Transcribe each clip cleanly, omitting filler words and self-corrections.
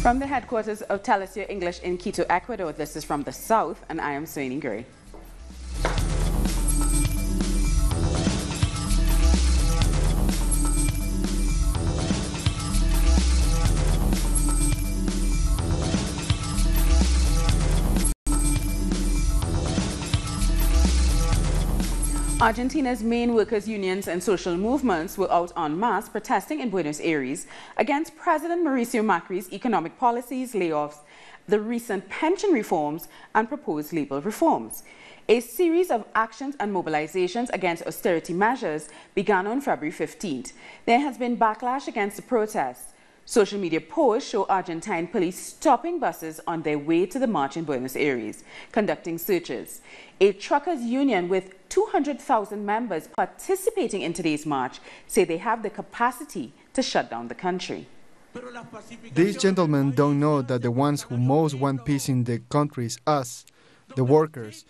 From the headquarters of Telesur English in Quito, Ecuador, this is From the South, and I am Sweeney Gray. Argentina's main workers' unions and social movements were out en masse protesting in Buenos Aires against President Mauricio Macri's economic policies, layoffs, the recent pension reforms, and proposed labor reforms. A series of actions and mobilizations against austerity measures began on February 15th. There has been backlash against the protests. Social media posts show Argentine police stopping buses on their way to the march in Buenos Aires, conducting searches. A truckers' union with 200,000 members participating in today's march say they have the capacity to shut down the country. These gentlemen don't know that the ones who most want peace in the country is us, the workers.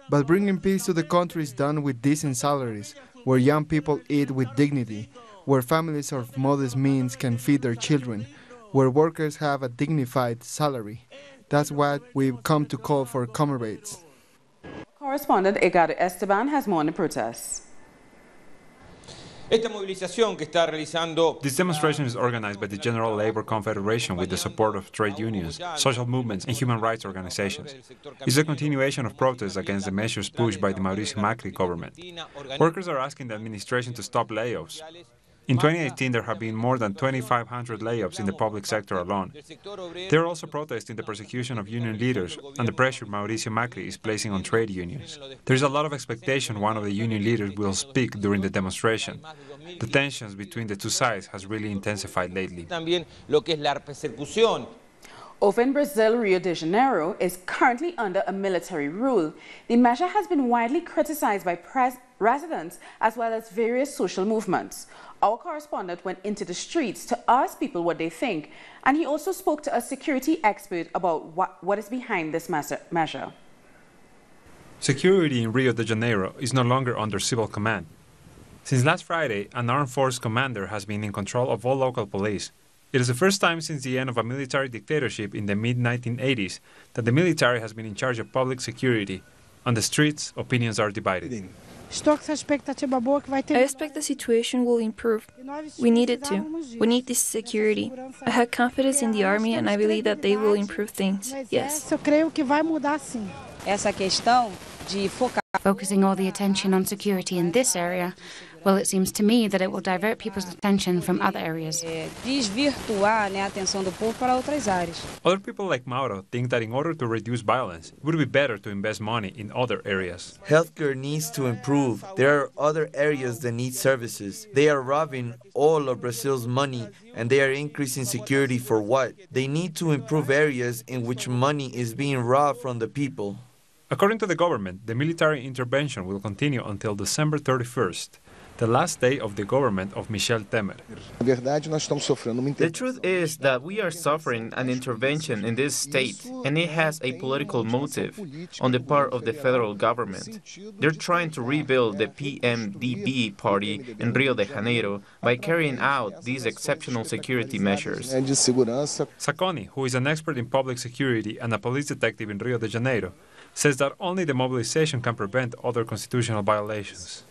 But bringing peace to the country is done with decent salaries, where young people eat with dignity, where families of modest means can feed their children, where workers have a dignified salary. That's what we've come to call for comrades. Correspondent Edgardo Esteban has more on the protests. This demonstration is organized by the General Labor Confederation with the support of trade unions, social movements, and human rights organizations. It's a continuation of protests against the measures pushed by the Mauricio Macri government. Workers are asking the administration to stop layoffs. In 2018, there have been more than 2,500 layoffs in the public sector alone. They are also protesting the persecution of union leaders and the pressure Mauricio Macri is placing on trade unions. There is a lot of expectation one of the union leaders will speak during the demonstration. The tensions between the two sides has really intensified lately. Over in Brazil, Rio de Janeiro is currently under a military rule. The measure has been widely criticized by residents as well as various social movements. Our correspondent went into the streets to ask people what they think, and he also spoke to a security expert about what is behind this measure. Security in Rio de Janeiro is no longer under civil command. Since last Friday, an armed force commander has been in control of all local police. It is the first time since the end of a military dictatorship in the mid-1980s that the military has been in charge of public security. On the streets, opinions are divided. I expect the situation will improve. We need it to. We need this security. I have confidence in the army and I believe that they will improve things. Yes. Focusing all the attention on security in this area, well, it seems to me that it will divert people's attention from other areas. Other people like Mauro think that in order to reduce violence, it would be better to invest money in other areas. Healthcare needs to improve. There are other areas that need services. They are robbing all of Brazil's money and they are increasing security for what? They need to improve areas in which money is being robbed from the people. According to the government, the military intervention will continue until December 31st, the last day of the government of Michel Temer. The truth is that we are suffering an intervention in this state, and it has a political motive on the part of the federal government. They're trying to rebuild the PMDB party in Rio de Janeiro by carrying out these exceptional security measures. Sacconi, who is an expert in public security and a police detective in Rio de Janeiro, says that only the mobilization can prevent other constitutional violations.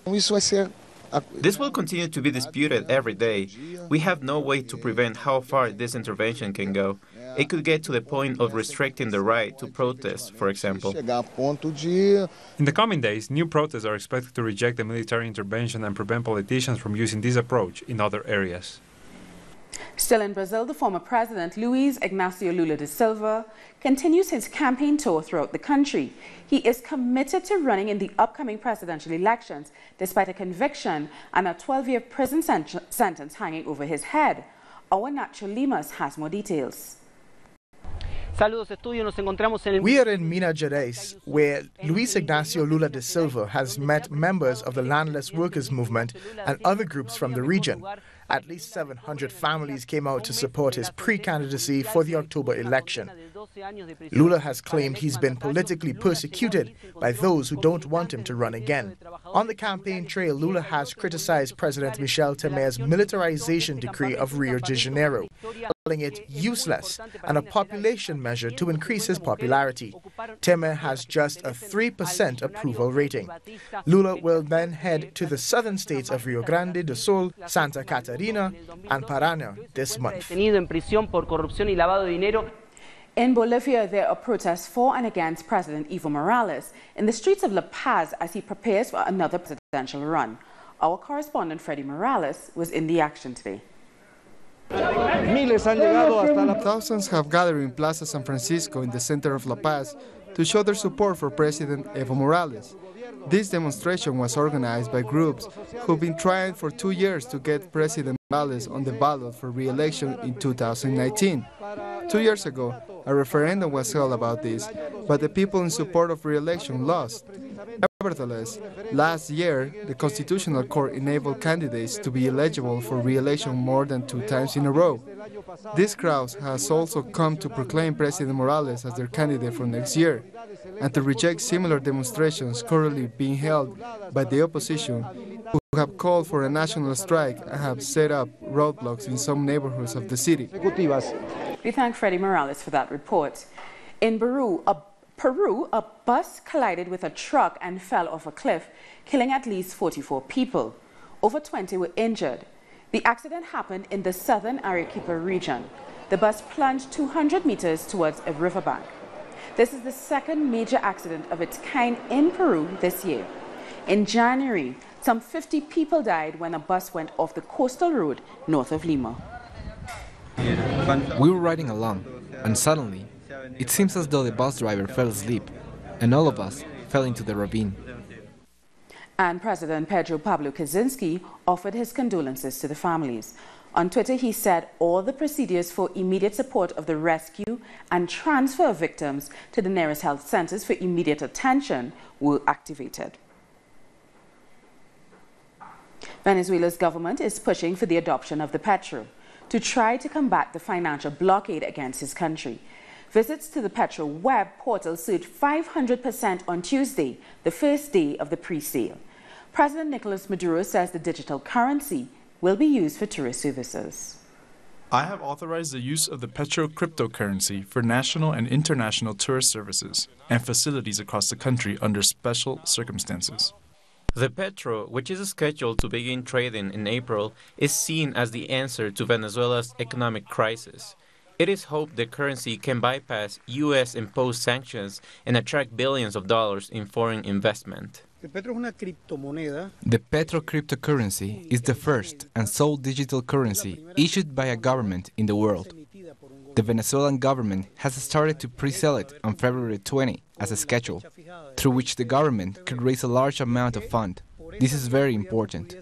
This will continue to be disputed every day. We have no way to prevent how far this intervention can go. It could get to the point of restricting the right to protest, for example. In the coming days, new protests are expected to reject the military intervention and prevent politicians from using this approach in other areas. Still in Brazil, the former president, Luiz Inácio Lula da Silva, continues his campaign tour throughout the country. He is committed to running in the upcoming presidential elections, despite a conviction and a 12-year prison sentence hanging over his head. Our Nacho Limas has more details. We are in Minas Gerais, where Luiz Inácio Lula da Silva has met members of the landless workers movement and other groups from the region. At least 700 families came out to support his pre-candidacy for the October election. Lula has claimed he's been politically persecuted by those who don't want him to run again. On the campaign trail, Lula has criticized President Michel Temer's militarization decree of Rio de Janeiro, calling it useless and a population measure to increase his popularity. Temer has just a 3% approval rating. Lula will then head to the southern states of Rio Grande do Sul, Santa Catarina, and Paraná this month. In Bolivia, there are protests for and against President Evo Morales in the streets of La Paz as he prepares for another presidential run. Our correspondent Freddie Morales was in the action today. Thousands have gathered in Plaza San Francisco in the center of La Paz to show their support for President Evo Morales. This demonstration was organized by groups who've been trying for 2 years to get President Morales on the ballot for re-election in 2019. 2 years ago, a referendum was held about this, but the people in support of re-election lost. Nevertheless, last year, the Constitutional Court enabled candidates to be eligible for re-election more than 2 times in a row. This crowd has also come to proclaim President Morales as their candidate for next year, and to reject similar demonstrations currently being held by the opposition, who have called for a national strike and have set up roadblocks in some neighborhoods of the city. We thank Freddie Morales for that report. In Peru, a bus collided with a truck and fell off a cliff, killing at least 44 people. Over 20 were injured. The accident happened in the southern Arequipa region. The bus plunged 200 meters towards a riverbank. This is the second major accident of its kind in Peru this year. In January, some 50 people died when a bus went off the coastal road north of Lima. We were riding along, and suddenly, it seems as though the bus driver fell asleep, and all of us fell into the ravine. And President Pedro Pablo Kuczynski offered his condolences to the families. On Twitter, he said all the procedures for immediate support of the rescue and transfer of victims to the nearest health centers for immediate attention were activated. Venezuela's government is pushing for the adoption of the petro to try to combat the financial blockade against his country. Visits to the Petro web portal surged 500% on Tuesday, the first day of the pre-sale. President Nicolas Maduro says the digital currency will be used for tourist services. I have authorized the use of the Petro cryptocurrency for national and international tourist services and facilities across the country under special circumstances. The Petro, which is scheduled to begin trading in April, is seen as the answer to Venezuela's economic crisis. It is hoped the currency can bypass U.S.-imposed sanctions and attract billions of dollars in foreign investment. The Petro cryptocurrency is the first and sole digital currency issued by a government in the world. The Venezuelan government has started to pre-sell it on February 20 as a schedule, through which the government could raise a large amount of funds. This is very important.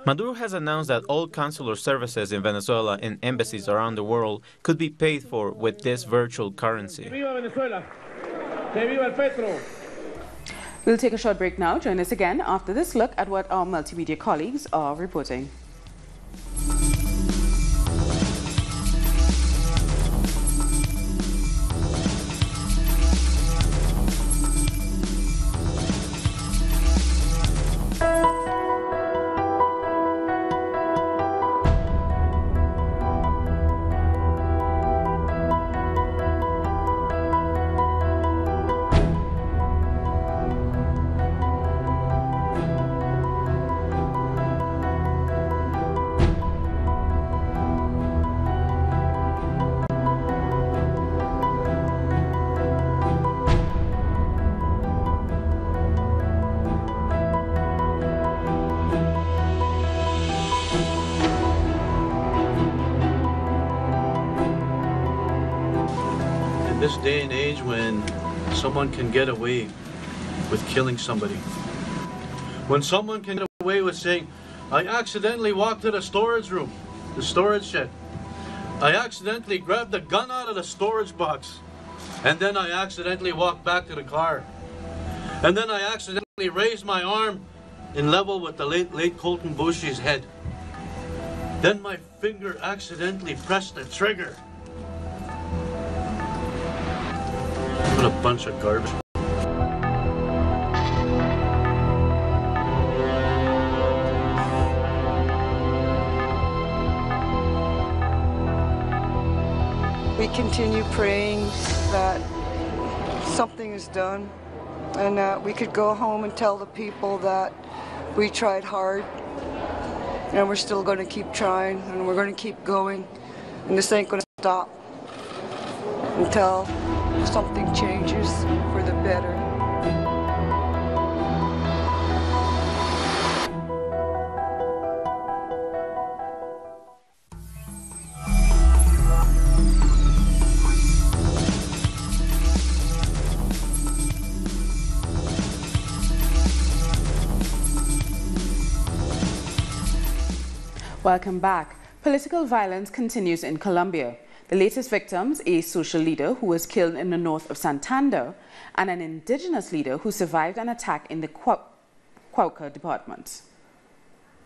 Maduro has announced that all consular services in Venezuela and embassies around the world could be paid for with this virtual currency. We'll take a short break now. Join us again after this look at what our multimedia colleagues are reporting. This day and age when someone can get away with killing somebody. When someone can get away with saying, I accidentally walked to the storage room, the storage shed. I accidentally grabbed the gun out of the storage box. And then I accidentally walked back to the car. And then I accidentally raised my arm in level with the late Colton Bushey's head. Then my finger accidentally pressed the trigger. What a bunch of garbage. we continue praying that something is done and that we could go home and tell the people that we tried hard and we're still going to keep trying and we're going to keep going, and this ain't going to stop until something changes for the better. Welcome back. Political violence continues in Colombia. The latest victims, a social leader who was killed in the north of Santander and an indigenous leader who survived an attack in the Cauca department.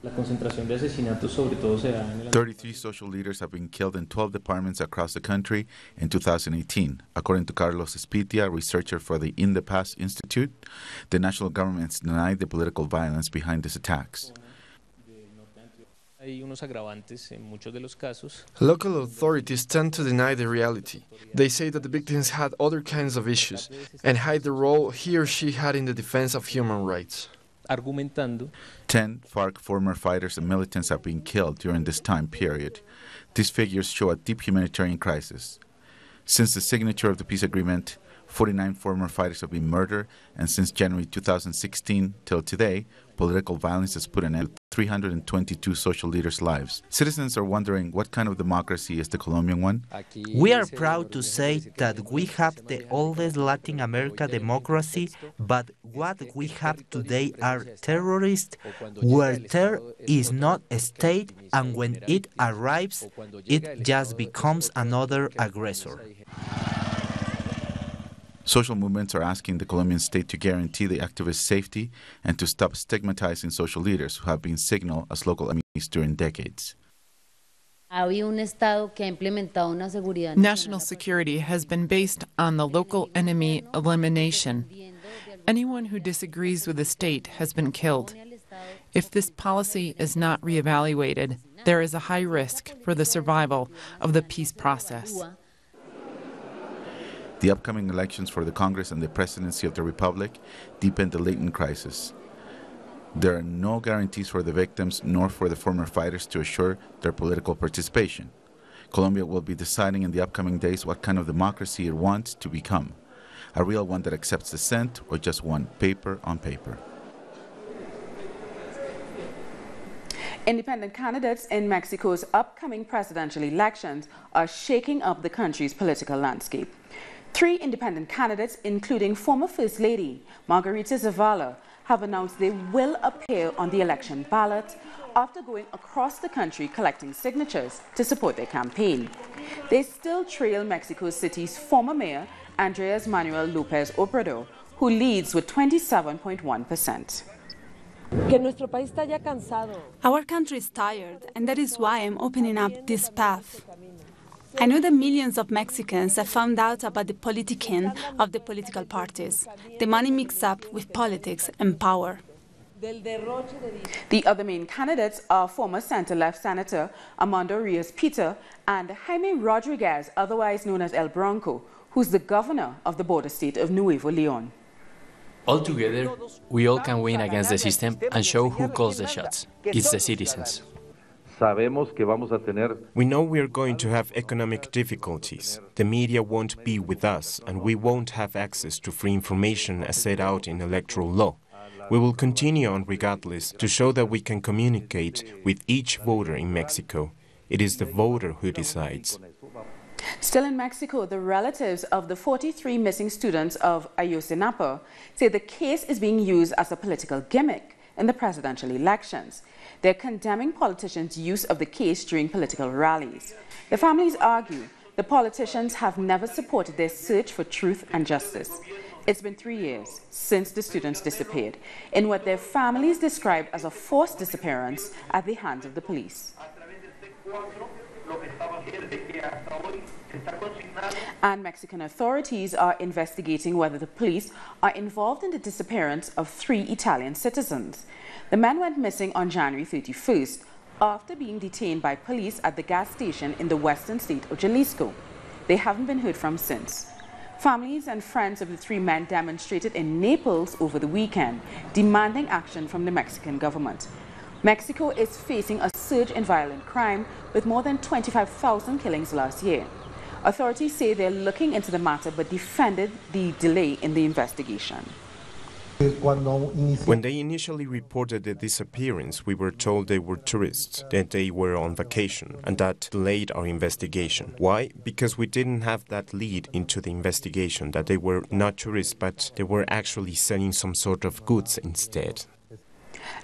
33 social leaders have been killed in 12 departments across the country in 2018. According to Carlos Espitia, researcher for the In the Past Institute, the national governments denied the political violence behind these attacks. Local authorities tend to deny the reality. They say that the victims had other kinds of issues and hide the role he or she had in the defense of human rights. 10 FARC former fighters and militants have been killed during this time period. These figures show a deep humanitarian crisis. Since the signature of the peace agreement, 49 former fighters have been murdered, and since January 2016 till today, political violence has put an end to 322 social leaders' lives. Citizens are wondering what kind of democracy is the Colombian one? We are proud to say that we have the oldest Latin America democracy, but what we have today are terrorists, where there is not a state, and when it arrives, it just becomes another aggressor. Social movements are asking the Colombian state to guarantee the activists' safety and to stop stigmatizing social leaders who have been signaled as local enemies during decades. National security has been based on the local enemy elimination. Anyone who disagrees with the state has been killed. If this policy is not reevaluated, there is a high risk for the survival of the peace process. The upcoming elections for the Congress and the presidency of the Republic deepen the latent crisis. There are no guarantees for the victims nor for the former fighters to assure their political participation. Colombia will be deciding in the upcoming days what kind of democracy it wants to become, a real one that accepts dissent or just one paper on paper. Independent candidates in Mexico's upcoming presidential elections are shaking up the country's political landscape. 3 independent candidates, including former First Lady Margarita Zavala, have announced they will appear on the election ballot after going across the country collecting signatures to support their campaign. They still trail Mexico City's former mayor, Andres Manuel López Obrador, who leads with 27.1%. Our country is tired, and that is why I'm opening up this path. I know that millions of Mexicans have found out about the politicking of the political parties, the money mixed up with politics and power. The other main candidates are former center-left Senator Armando Ríos-Peter and Jaime Rodriguez, otherwise known as El Bronco, who's the governor of the border state of Nuevo León. Altogether, we all can win against the system and show who calls the shots. It's the citizens. We know we are going to have economic difficulties. The media won't be with us, and we won't have access to free information as set out in electoral law. We will continue on regardless to show that we can communicate with each voter in Mexico. It is the voter who decides. Still in Mexico, the relatives of the 43 missing students of Ayotzinapa say the case is being used as a political gimmick in the presidential elections. They're condemning politicians' use of the case during political rallies. The families argue the politicians have never supported their search for truth and justice. It's been 3 years since the students disappeared, in what their families describe as a forced disappearance at the hands of the police. And Mexican authorities are investigating whether the police are involved in the disappearance of 3 Italian citizens. The men went missing on January 31st after being detained by police at the gas station in the western state of Jalisco. They haven't been heard from since. Families and friends of the three men demonstrated in Naples over the weekend, demanding action from the Mexican government. Mexico is facing a surge in violent crime with more than 25,000 killings last year. Authorities say they're looking into the matter but defended the delay in the investigation. When they initially reported the disappearance, we were told they were tourists, that they were on vacation, and that delayed our investigation. Why? Because we didn't have that lead into the investigation, that they were not tourists, but they were actually selling some sort of goods instead.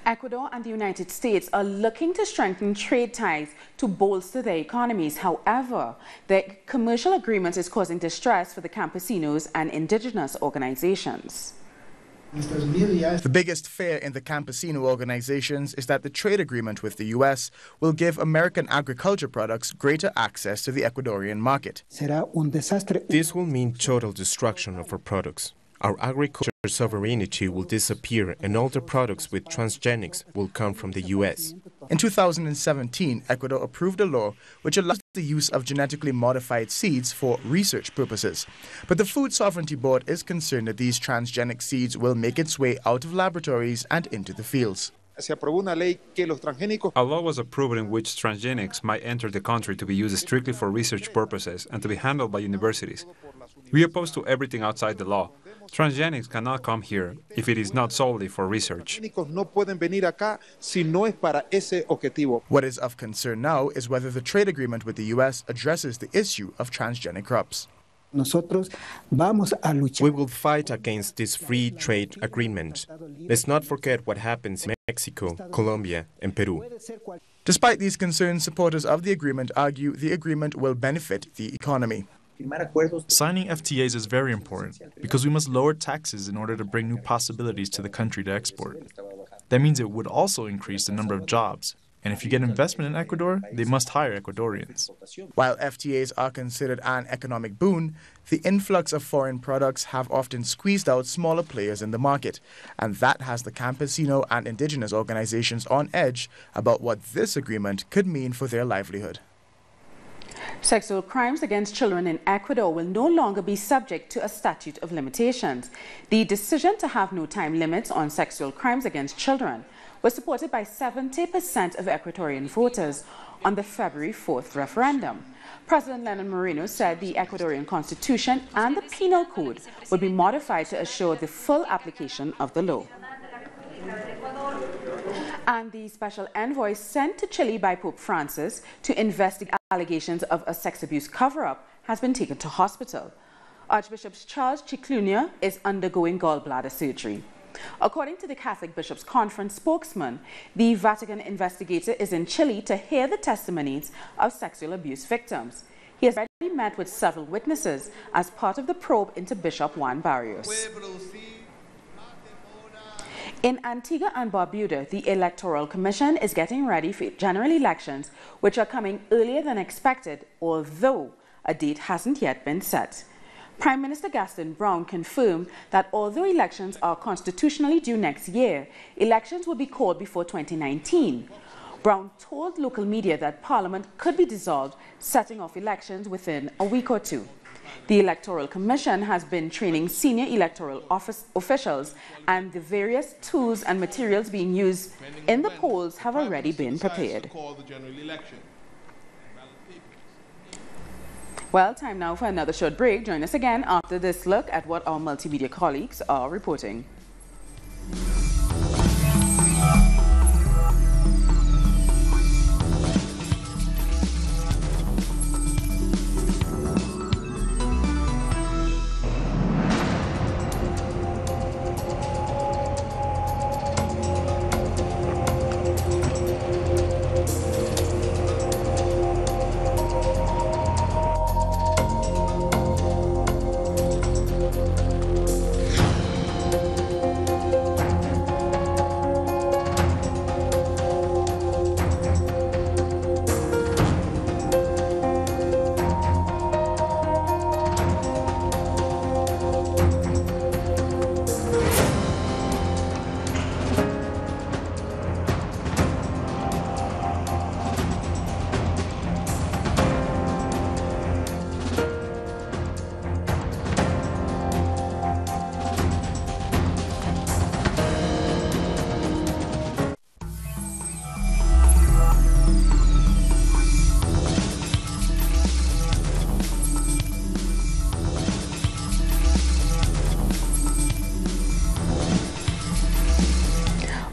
Ecuador and the United States are looking to strengthen trade ties to bolster their economies. However, the commercial agreement is causing distress for the campesinos and indigenous organizations. The biggest fear in the campesino organizations is that the trade agreement with the U.S. will give American agriculture products greater access to the Ecuadorian market. This will mean total destruction of our products. Our agriculture sovereignty will disappear and all the products with transgenics will come from the U.S. In 2017, Ecuador approved a law which allows the use of genetically modified seeds for research purposes. But the Food Sovereignty Board is concerned that these transgenic seeds will make its way out of laboratories and into the fields. A law was approved in which transgenics might enter the country to be used strictly for research purposes and to be handled by universities. We oppose to everything outside the law. Transgenics cannot come here if it is not solely for research. What is of concern now is whether the trade agreement with the U.S. addresses the issue of transgenic crops. We will fight against this free trade agreement. Let's not forget what happens in Mexico, Colombia, and Peru. Despite these concerns, supporters of the agreement argue the agreement will benefit the economy. Signing FTAs is very important because we must lower taxes in order to bring new possibilities to the country to export. That means it would also increase the number of jobs. And if you get investment in Ecuador, they must hire Ecuadorians. While FTAs are considered an economic boon, the influx of foreign products have often squeezed out smaller players in the market. And that has the campesino and indigenous organizations on edge about what this agreement could mean for their livelihood. Sexual crimes against children in Ecuador will no longer be subject to a statute of limitations. The decision to have no time limits on sexual crimes against children was supported by 70% of Ecuadorian voters on the February 4th referendum. President Lenin Moreno said the Ecuadorian constitution and the penal code would be modified to assure the full application of the law. And the special envoy sent to Chile by Pope Francis to investigate allegations of a sex abuse cover-up has been taken to hospital. Archbishop Charles Chiclunia is undergoing gallbladder surgery. According to the Catholic Bishops' Conference spokesman, the Vatican investigator is in Chile to hear the testimonies of sexual abuse victims. He has already met with several witnesses as part of the probe into Bishop Juan Barrios. In Antigua and Barbuda, the Electoral Commission is getting ready for general elections, which are coming earlier than expected, although a date hasn't yet been set. Prime Minister Gaston Brown confirmed that although elections are constitutionally due next year, elections will be called before 2019. Brown told local media that Parliament could be dissolved, setting off elections within a week or two. The Electoral Commission has been training senior electoral officials, and the various tools and materials being used in the polls have already been prepared. Well, time now for another short break. Join us again after this look at what our multimedia colleagues are reporting.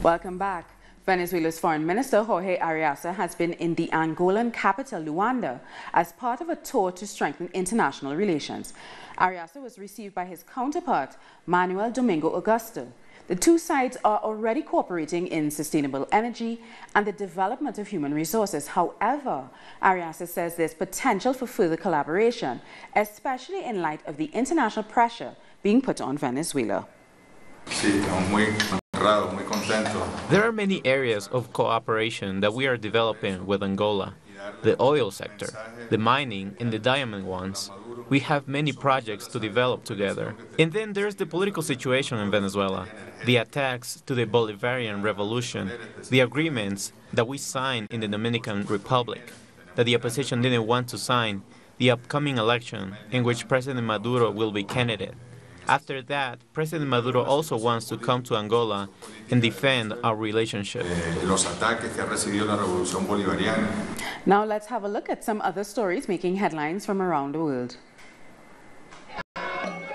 Welcome back. Venezuela's Foreign Minister Jorge Arreaza has been in the Angolan capital, Luanda, as part of a tour to strengthen international relations. Arreaza was received by his counterpart, Manuel Domingo Augusto. The two sides are already cooperating in sustainable energy and the development of human resources. However, Arreaza says there's potential for further collaboration, especially in light of the international pressure being put on Venezuela. There are many areas of cooperation that we are developing with Angola. The oil sector, the mining, and the diamond ones. We have many projects to develop together. And then there's the political situation in Venezuela, the attacks to the Bolivarian Revolution, the agreements that we signed in the Dominican Republic, that the opposition didn't want to sign, the upcoming election in which President Maduro will be candidate. After that, President Maduro also wants to come to Angola and defend our relationship. Now let's have a look at some other stories making headlines from around the world.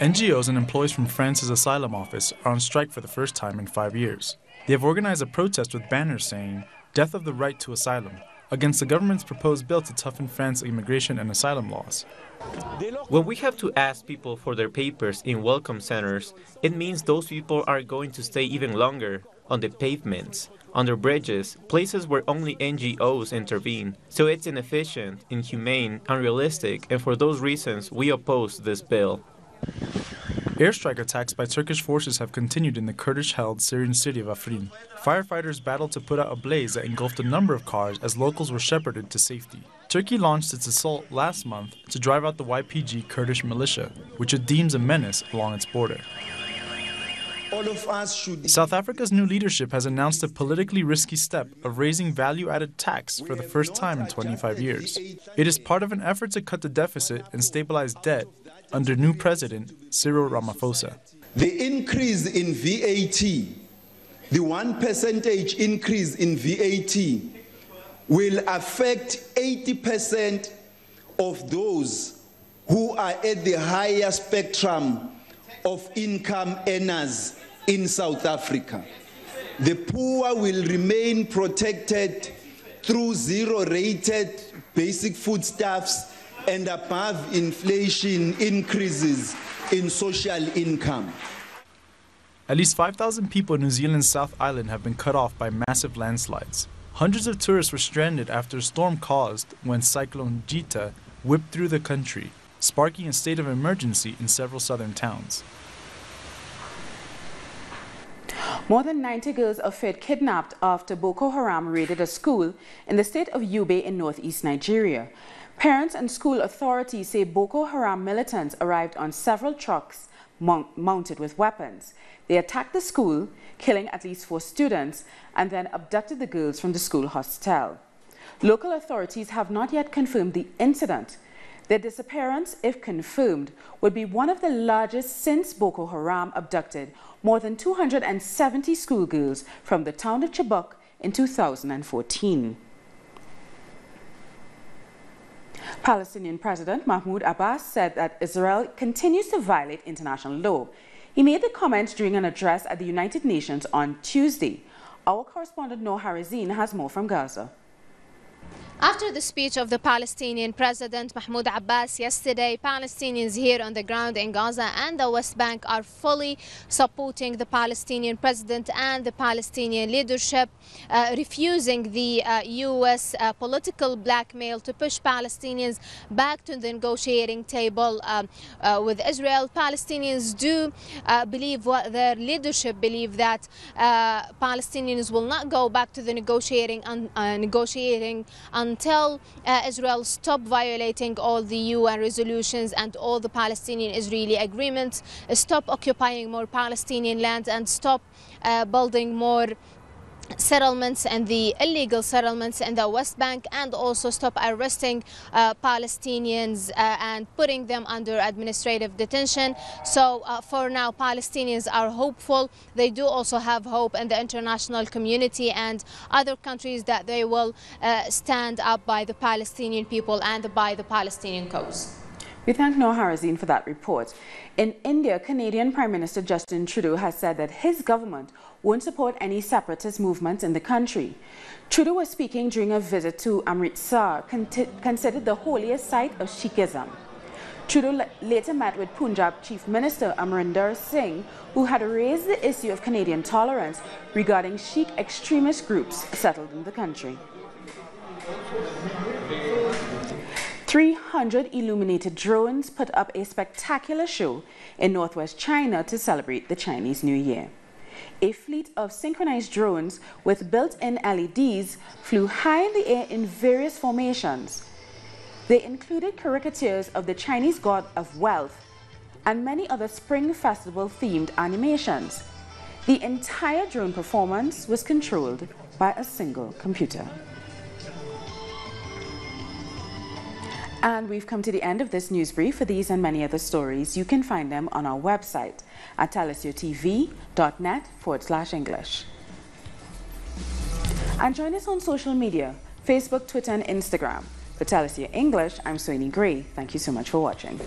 NGOs and employees from France's asylum office are on strike for the first time in 5 years. They have organized a protest with banners saying, "Death of the right to asylum," against the government's proposed bill to toughen France's immigration and asylum laws. When we have to ask people for their papers in welcome centers, it means those people are going to stay even longer on the pavements, under bridges, places where only NGOs intervene. So it's inefficient, inhumane, unrealistic, and for those reasons we oppose this bill. Airstrike attacks by Turkish forces have continued in the Kurdish-held Syrian city of Afrin. Firefighters battled to put out a blaze that engulfed a number of cars as locals were shepherded to safety. Turkey launched its assault last month to drive out the YPG Kurdish militia, which it deems a menace along its border. South Africa's new leadership has announced a politically risky step of raising value-added tax for the first time in 25 years. It is part of an effort to cut the deficit and stabilize debt under new president Cyril Ramaphosa. The increase in VAT, the 1% increase in VAT, will affect 80% of those who are at the higher spectrum of income earners in South Africa. The poor will remain protected through zero-rated basic foodstuffs and above inflation increases in social income. At least 5,000 people in New Zealand's South Island have been cut off by massive landslides. Hundreds of tourists were stranded after a storm caused when Cyclone Gita whipped through the country, sparking a state of emergency in several southern towns. More than 90 girls are feared kidnapped after Boko Haram raided a school in the state of Yobe in northeast Nigeria. Parents and school authorities say Boko Haram militants arrived on several trucks mounted with weapons. They attacked the school, killing at least 4 students, and then abducted the girls from the school hostel. Local authorities have not yet confirmed the incident. Their disappearance, if confirmed, would be one of the largest since Boko Haram abducted more than 270 schoolgirls from the town of Chibok in 2014. Palestinian President Mahmoud Abbas said that Israel continues to violate international law. He made the comment during an address at the United Nations on Tuesday. Our correspondent Noor Harazin has more from Gaza. After the speech of the Palestinian President Mahmoud Abbas yesterday, Palestinians here on the ground in Gaza and the West Bank are fully supporting the Palestinian President and the Palestinian leadership, refusing the U.S. Political blackmail to push Palestinians back to the negotiating table with Israel. Palestinians do believe what their leadership believe, that Palestinians will not go back to the negotiating until Israel stop violating all the UN resolutions and all the Palestinian-Israeli agreements, stop occupying more Palestinian land, and stop building more settlements and the illegal settlements in the West Bank, and also stop arresting Palestinians and putting them under administrative detention. So for now, Palestinians are hopeful. They do also have hope in the international community and other countries that they will stand up by the Palestinian people and by the Palestinian cause. We thank Noor Harazin for that report. In India, Canadian Prime Minister Justin Trudeau has said that his government won't support any separatist movements in the country. Trudeau was speaking during a visit to Amritsar, considered the holiest site of Sikhism. Trudeau later met with Punjab Chief Minister Amarinder Singh, who had raised the issue of Canadian tolerance regarding Sikh extremist groups settled in the country. 300 illuminated drones put up a spectacular show in northwest China to celebrate the Chinese New Year. A fleet of synchronized drones with built-in LEDs flew high in the air in various formations. They included caricatures of the Chinese god of wealth and many other Spring Festival-themed animations. The entire drone performance was controlled by a single computer. And we've come to the end of this news brief. For these and many other stories, you can find them on our website at telesiotv.net/English. And join us on social media, Facebook, Twitter, and Instagram. For Telesio English, I'm Soini Gray. Thank you so much for watching.